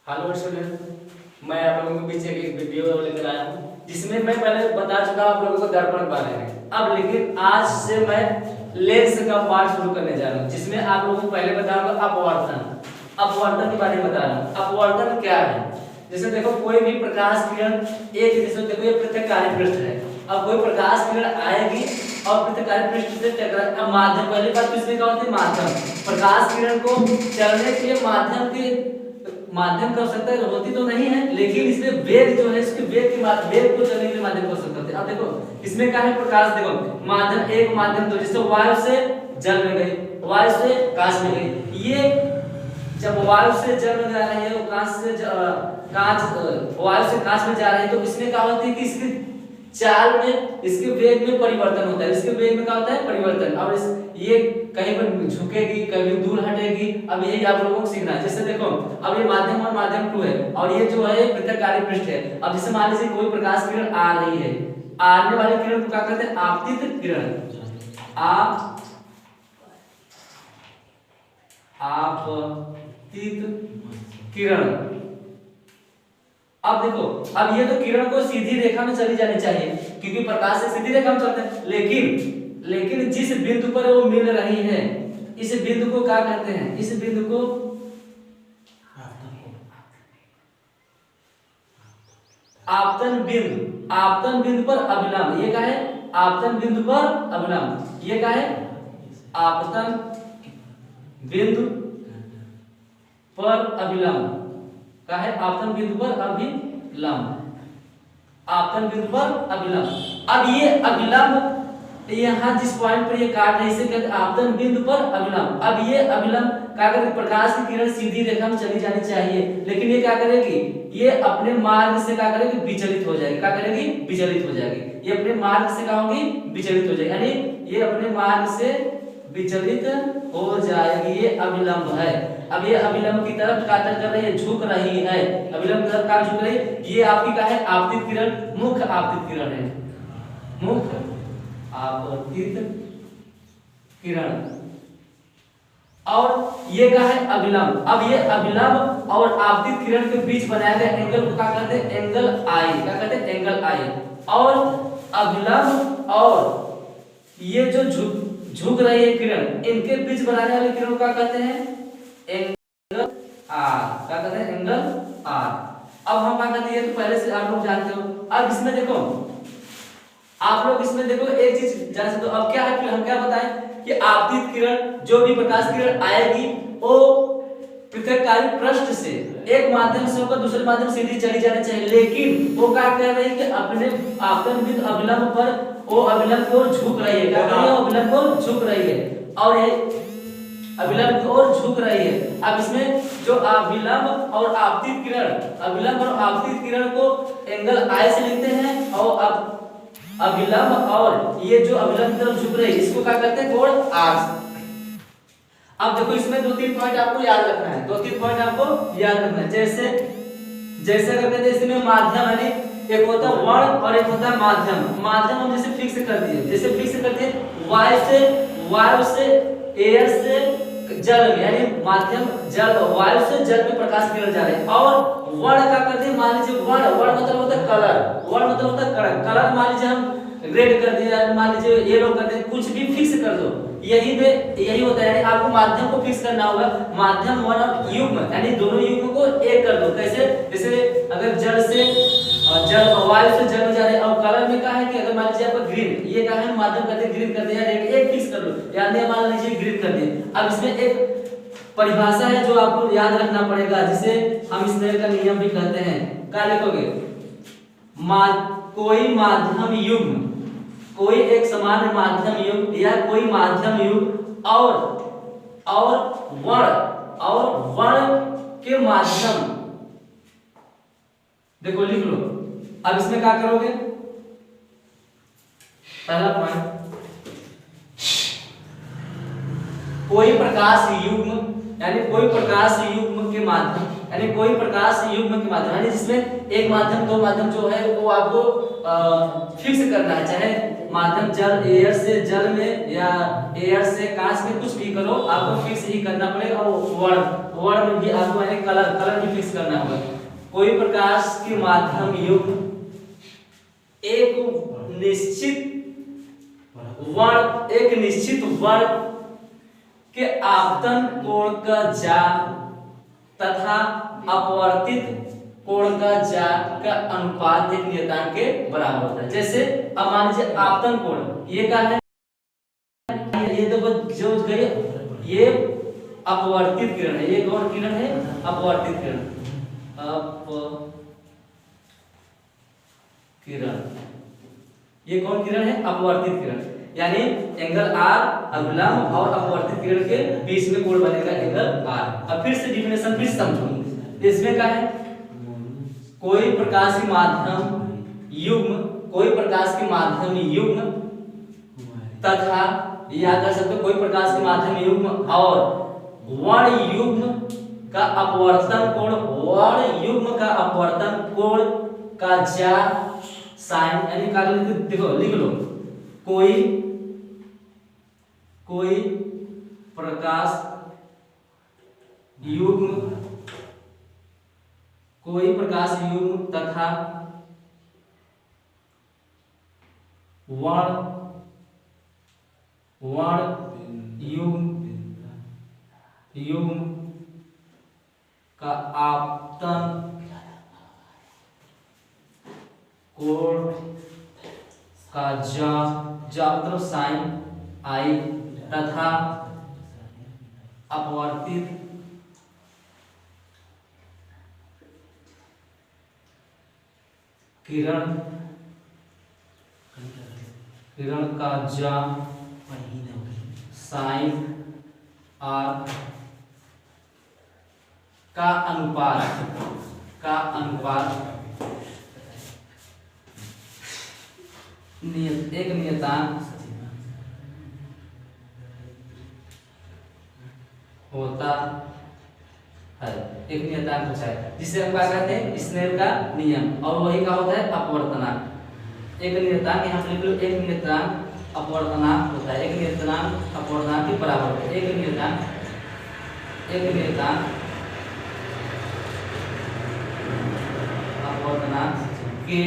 Hello student, मैं आप लोगों के बीच एक वीडियो लेकर आया हूँ जिसमें मैं पहले बता चुका आप लोगों को दर्पण के बारे में। अब लेकिन आज से मैं लेंस का पार्ट शुरू करने जा रहा हूँ जिसमें आप लोगों को पहले बताऊंगा अपवर्तन के बारे में बता रहा हूँ। अपवर्तन क्या है? जैसे देखो कोई भी प्रकाश किरण एक जैसे देखो ये पृथककारी पृष्ठ है। अब कोई प्रकाश किरण आएगी और पृथककारी पृष्ठ से टकरा माध्यम पहली बात तो इसमें क्या होती है माध्यम। प्रकाश किरण को चलने के लिए माध्यम की आवश्यकता होती तो नहीं है, लेकिन इसमें वेग जो है इसके वेग को चलने के लिए माध्यम की आवश्यकता होती है। अब देखो इसमें क्या है प्रकाश, देखो माध्यम एक माध्यम तो जैसे वायु से जल में गई, वायु से कांच में गई। ये जब वायु से जल में जा रही है वायु से कांच में जा रही है तो इसमें क्या होती है कि इसकी चाल में इसके वेग में परिवर्तन होता है। इसके वेग में क्या होता है परिवर्तन। और ये कहीं पर झुकेगी कहीं दूर हटेगी। अब यही आप लोगों को सीखना है। जैसे देखो अब ये माध्यम और माध्यम 2 है और ये जो है पृथककारी पृष्ठ है। अब जैसे मान लीजिए कोई प्रकाश किरण आ रही है, आने वाली किरण को क्या कहते हैं आपतित किरण। आपतित किरण। अब देखो अब ये तो किरण को सीधी रेखा में चली जानी चाहिए क्योंकि प्रकाश से सीधी रेखा में चलते हैं, लेकिन जिस बिंदु पर वो मिल रही है इस बिंदु को क्या कहते हैं? इस बिंदु को आपतन बिंदु। आपतन बिंदु पर अभिलंब, ये क्या है आपतन बिंदु पर अभिलंब। ये क्या है आपतन बिंदु पर अभिलंब का है आपतन बिंदु पर अभिलंब। आपतन बिंदु पर अभिलंब। अब ये अभिलंब यहाँ जिस पॉइंट पर ये काट है इसे कहते हैं आपतन बिंदु पर अभिलंब। अब ये अभिलंब क्या करेगी प्रकाश की किरण सीधी रेखा में चली जानी चाहिए, लेकिन ये क्या करेगी ये अपने मार्ग से क्या करेगी विचलित हो जाएगी। क्या करेगी विचलित हो जाएगी। ये अपने मार्ग से क्या होगी विचलित हो जाएगी, यानी ये अपने मार्ग से विचलित हो जाएगी। ये अभिलंब है। अब ये अभिलंब की तरफ कातर कर रही है, झुक रही है। अभिलंब की तरफ क्या झुक रही है? ये आपकी क्या है आपतित किरण, मुख्य आपतित किरण है। मुख्य आपतित किरण। और ये क्या है अभिलंब। अब ये अभिलंब और आपतित किरण के बीच बनाया गया एंगल को क्या कहते हैं एंगल आई। क्या कहते हैं एंगल आई। और अभिलंब और ये जो झुक रही है किरण इनके बीच बनाने वाली किरण को क्या कहते हैं एंगल आर। क्या कहते हैं एंगल आर। अब हम क्या कहते हैं ये तो पहले से आप लोग जानते हो। अब इसमें देखो आप लोग इसमें देखो एक चीज जान सकते हो। अब क्या है कि हम क्या बताएं कि आपतित किरण जो भी प्रकाश किरण आएगी वो पृथककारी पृष्ठ से एक माध्यम से होकर दूसरे माध्यम से सीधी चली जानी चाहिए, लेकिन वो क्या कर रही है कि अपने आपतन बिंदु अभिलंब पर वो अभिलंब की ओर झुक रही है। क्या कर रही है अभिलंब को झुक रही है और ये अभिलंब की ओर झुक रही है। अब इसमें जो अभिलंब और आपतित किरण, अभिलंब और आपतित किरण को एंगल आई से लिखते हैं और अब अभिलंब और ये जो अभिलंब की तरफ झुक रही है इसको क्या कहते हैं कोण आर। अब देखो इसमें 2-3 पॉइंट आपको याद रखना है। 2-3 पॉइंट आपको याद रखना है। जैसे कहते हैं इसमें माध्यम यानी एक होता है वर्ण और एक होता है माध्यम। माध्यम हम जैसे फिक्स कर दिए वायु से एयर से जल में, यानी माध्यम जल वायु से जल में प्रकाश किरण जा रहे हैं। और वर्ण का करते हैं मान लीजिए वर्ण मतलब होता है कलर। वर्ण मतलब होता है कलर मान लीजिए हम रेड कर दिया, मान लीजिए येलो कर दिया, कुछ भी फिक्स कर दो। यही होता है यानी आपको माध्यम को फिक्स करना होगा। माध्यम वन और युग्म यानी दोनों युग्म को एक कर दो। कैसे? जैसे अगर वायु से जल में जा रहे हैं और कलर में क्या है कि अगर मान लीजिए आपका ग्रीन, ये क्या है माध्यम करते ग्रीन कर दिया, एक फिक्स कर लो यानी मान लीजिए ग्रीन कर दिए। अब इसमें एक परिभाषा है जो आपको याद रखना पड़ेगा जिसे हम इस तरह का नियम भी कहते हैं। क्या लिखोगे? कोई माध्यम युग्म, कोई एक समान माध्यम युग्म या कोई माध्यम युग्म और वर्ण के माध्यम, देखो लिख लो। अब इसमें क्या करोगे? पहला पॉइंट कोई प्रकाश युग्म यानी कोई प्रकाश युग्म के माध्यम यानी जिसमें एक माध्यम दो माध्यम जो है वो आपको फिक्स करना है, चाहे माध्यम जल, एयर से जल में या एयर से कांच में, कुछ भी करो आपको फिक्स ही करना पड़ेगा। और वर्ड में भी आपको यानी कलर भी फिक्स करना होगा। कोई प्रकाश के माध्यम युग्म एक निश्चित वर्ग के आपतन कोण का जा तथा अपवर्तित कोण का जा का अनुपात एक नियतांक के बराबर होता है। जैसे अब मान लीजिए आपतन कोण ये क्या है, ये देखो जो गए ये अपवर्तित किरण है, ये कौन किरण है, अपवर्तित किरण, ये कौन किरण है, अपवर्तित किरण। यानी एंगल आर अभिलंब और अपवर्तित किरण के बीच में कोण बनेगा एंगल आर। अब फिर से डिफिनेशन फिर समझो, इसमें क्या है, कोई प्रकाश के माध्यम युग्म तथा या कर सकते हो कोई प्रकाश के माध्यम युग्म और वर्ण युग्म का अपवर्तन कोण का ज्या साइन, यानी का देखो लिख लो, कोई प्रकाश युग्म तथा वर्ण युग्म का आपतन कोण का जा मतलब साइन आई तथा अपवर्तित किरण का जा साइन आर का अनुपात एक नियतांक होता है, एक नियतांक होता है जिसे हम क्या कहते हैं, स्नेल का नियम। और वही क्या होता है, अपवर्तनांक। एक नियतांक यहाँ पे लिख लो, एक नियतांक अपवर्तनांक होता है, एक नियतांक अपवर्तनांक के बराबर होता है। एक नियतांक अपवर्तनांक के,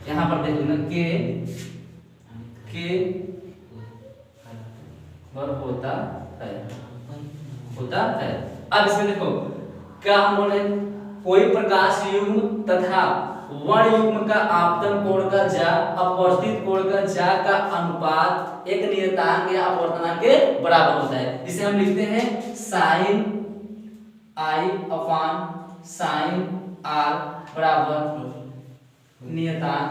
यहाँ पर देखो ना, के वर्ग होता है। अब इसमें देखो क्या हम बोले, कोई प्रकाश युग्म तथा वर्ण युग्म का आपतन कोण का जा अपवर्तित कोण का जा का अनुपात एक नियतांक या अपवर्तनांक के बराबर होता है, जिसे हम लिखते हैं sine i upon sine r बराबर नियतांक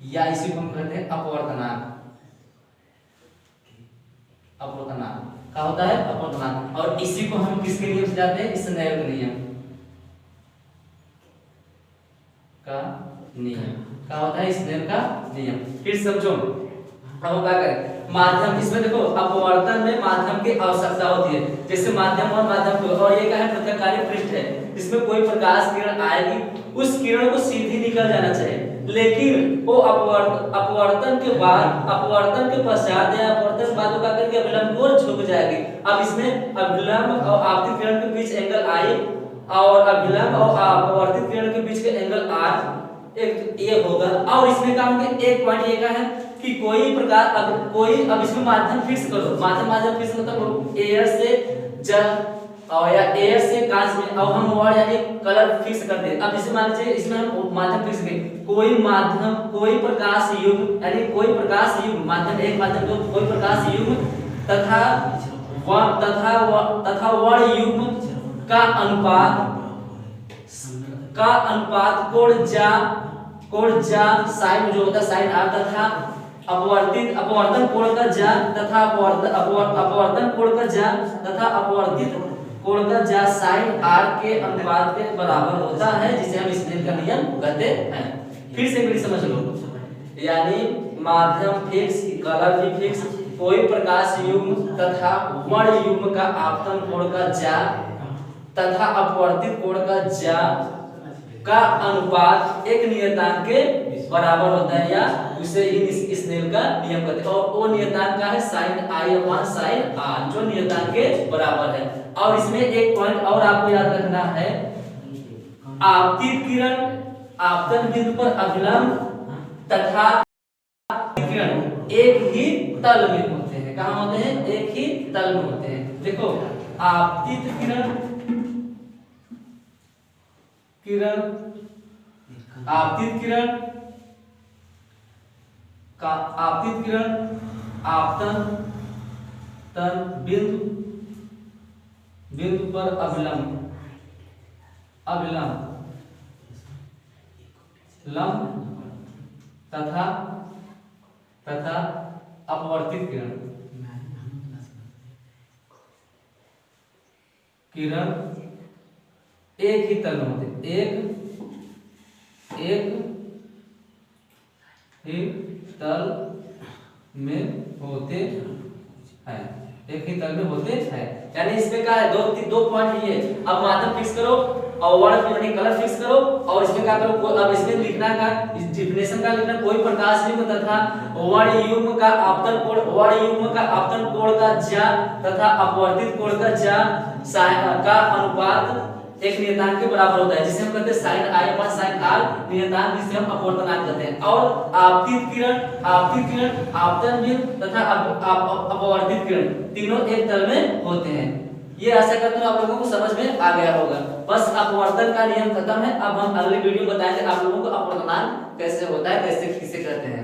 या इसी को हम कहते हैं अपवर्तनांक क्या होता है, अपवर्तनांक। और इसी को हम किसके नियम से जाते हैं, स्नेल के नियम का क्या होता है, स्नेल का नियम। फिर समझो, अब क्या करें, माध्यम, इसमें देखो अपवर्तन में माध्यम की आवश्यकता होती है, जैसे माध्यम और ये क्या है, प्रत्याकारी पृष्ठ है, इसमें कोई प्रकाश किरण आएगी, उस किरण को सीधी निकल जाना चाहिए, लेकिन वो अपवर्तन के पश्चात या अपवर्तन के बाद क्या करके अभिलंब को झुक जाएगी। अब इसमें अभिलंब और आपतित किरण के बीच एंगल आई और अभिलंब और अपवर्तित किरण के बीच के एंगल आर एक ये होगा। और इसमें क्या होगा, एक पॉइंट ये का है कि कोई प्रकार अब इसमें माध्यम फिक्स करो, माध्यम फिक्स मतलब एयर से जल और या एयर से कांच में, और हम वर्ड यानी कलर फिक्स कर दे। अब इसे मान लीजिए इसमें हम माध्यम फिक्स करें, कोई प्रकाश युग्म, यानी कोई प्रकाश युग्म माध्यम एक माध्यम दो, कोई प्रकाश युग्म तथा वर्ण युग्म का अनुपात कोण जा साइन जो होता है साइन आर तथा अपवर्तन कोण का जा तथा अपवर्तन कोण का जा तथा अपवर्तित कोण का जा साइन आर के अनुपात के बराबर होता है, जिसे हम स्नेल का नियम कहते हैं। फिर से मेरी समझ लो, यानी माध्यम फिक्स, कलर भी फिक्स, कोई प्रकाश युग्म तथा वर्ण युग्म का आपतन कोण का जा तथा अपवर्तित कोण का जा का अनुपात एक नियतांक के बराबर होता है, या उसे ही स्नेल का नियम कहते हैं। और वो नियतांक का है sin i upon sin r, जो नियतांक के बराबर है। और इसमें एक पॉइंट और आपको याद रखना है, आपतित किरण आपतन बिंदु पर अभिलंब तथा किरण एक ही तल में होते हैं। कहाँ होते हैं? एक ही तल में होते हैं। देखो आपतित किरण आपतित किरण आपतन बिंदु पर अभिलंब तथा अपवर्तित किरण एक ही तल में होते, एक ही तल में होते हैं, एक ही तल में होते हैं। यानी इसमें क्या है, दो पॉइंट ये। अब माध्यम फिक्स करो और वर्ड यानी कलर फिक्स करो, और इसमें क्या करो, अब इसमें लिखना का इस डिफिनेशन का लिखना, कोई प्रकाश युग्म तथा वर्ड युग्म का आपतन कोण का ज्या तथा अपवर्तित कोण का ज्या का अनुपात एक नियतांक के बराबर होता है, जिसे हम कहते हैं sin i upon sin r, नियतांक जिसे हम अपवर्तनांक कहते हैं। और आपतित किरण आपतन बिंदु तथा अपवर्तित किरण तीनों एक तल में होते हैं। ये आशा करता हूं आप लोगों को समझ में आ गया होगा। बस अपवर्तन का नियम खत्म है। अब हम अगले वीडियो बताएंगे आप लोगों को अपवर्तनांक कैसे होता है, कैसे किसे कहते हैं।